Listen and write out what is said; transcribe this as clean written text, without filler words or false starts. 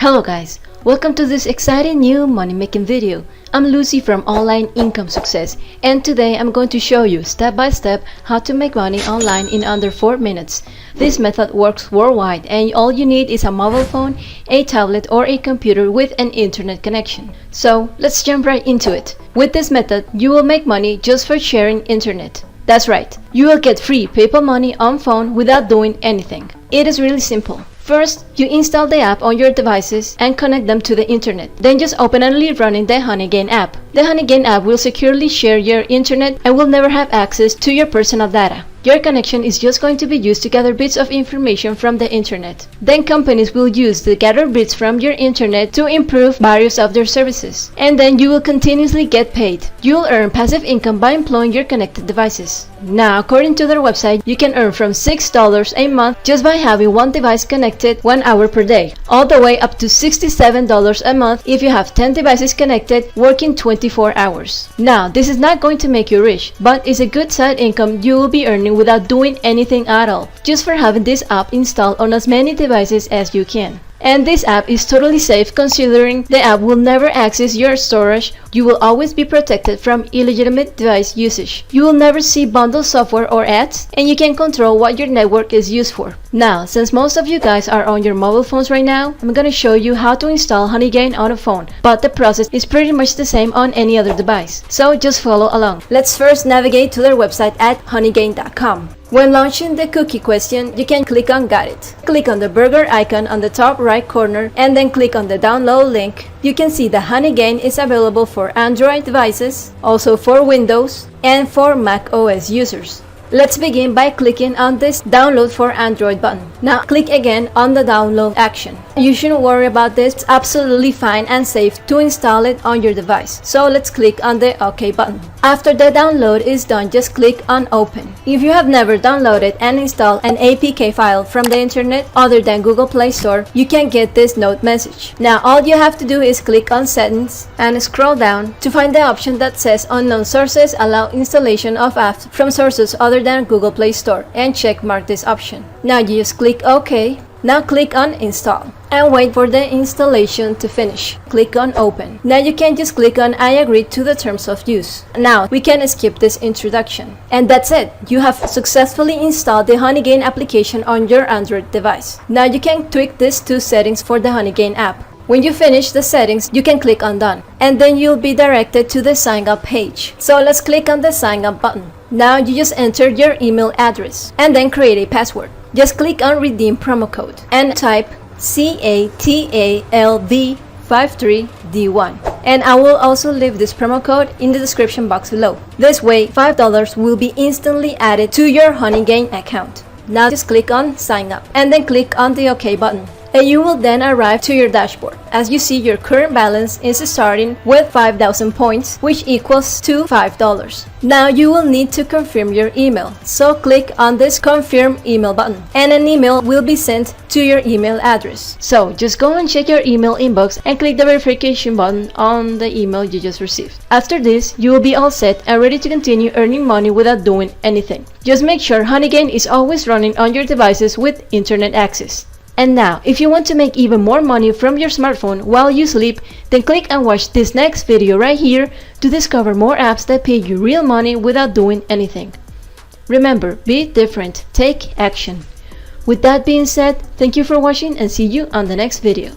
Hello guys, welcome to this exciting new money making video. I'm Lucy from Online Income Success, and today I'm going to show you step by step how to make money online in under 4 minutes. This method works worldwide, and all you need is a mobile phone, a tablet, or a computer with an internet connection. So let's jump right into it. With this method, you will make money just for sharing internet. That's right, you will get free PayPal money on phone without doing anything. It is really simple. First, you install the app on your devices and connect them to the internet. Then just open and leave running the Honeygain app. The Honeygain app will securely share your internet and will never have access to your personal data. Your connection is just going to be used to gather bits of information from the internet. Then companies will use the gathered bits from your internet to improve various of their services. And then you will continuously get paid. You will earn passive income by employing your connected devices. Now, according to their website, you can earn from $6 a month just by having one device connected 1 hour per day, all the way up to $67 a month if you have 10 devices connected working 24 hours. Now, this is not going to make you rich, but it's a good side income you will be earning without doing anything at all, just for having this app installed on as many devices as you can. And this app is totally safe considering the app will never access your storage. You will always be protected from illegitimate device usage. You will never see bundled software or ads, and you can control what your network is used for. Now, since most of you guys are on your mobile phones right now, I'm gonna show you how to install Honeygain on a phone, but the process is pretty much the same on any other device. So just follow along. Let's first navigate to their website at honeygain.com. When launching the cookie question, you can click on Got It. Click on the burger icon on the top right corner and then click on the download link. You can see the Honeygain is available for Android devices, also for Windows, and for Mac OS users. Let's begin by clicking on this download for Android button. Now click again on the download action. You shouldn't worry about this, it's absolutely fine and safe to install it on your device. So let's click on the OK button. After the download is done, just click on open. If you have never downloaded and installed an APK file from the internet other than Google Play Store, you can get this note message. Now all you have to do is click on settings and scroll down to find the option that says unknown sources allow installation of apps from sources other than Google Play Store, and check mark this option. Now you just click OK. Now click on install and wait for the installation to finish. Click on open. Now you can just click on I agree to the terms of use. Now we can skip this introduction. And that's it. You have successfully installed the Honeygain application on your Android device. Now you can tweak these two settings for the Honeygain app. When you finish the settings, you can click on done, and then you'll be directed to the sign up page. So let's click on the sign up button. Now you just enter your email address and then create a password. Just click on redeem promo code and type CATALV53D1. And I will also leave this promo code in the description box below. This way, $5 will be instantly added to your Honeygain account. Now just click on sign up and then click on the OK button. And you will then arrive to your dashboard. As you see, your current balance is starting with 5,000 points, which equals to $5. Now you will need to confirm your email. So click on this confirm email button and an email will be sent to your email address. So just go and check your email inbox and click the verification button on the email you just received. After this, you will be all set and ready to continue earning money without doing anything. Just make sure Honeygain is always running on your devices with internet access. And now, if you want to make even more money from your smartphone while you sleep, then click and watch this next video right here to discover more apps that pay you real money without doing anything. Remember, be different, take action. With that being said, thank you for watching and see you on the next video.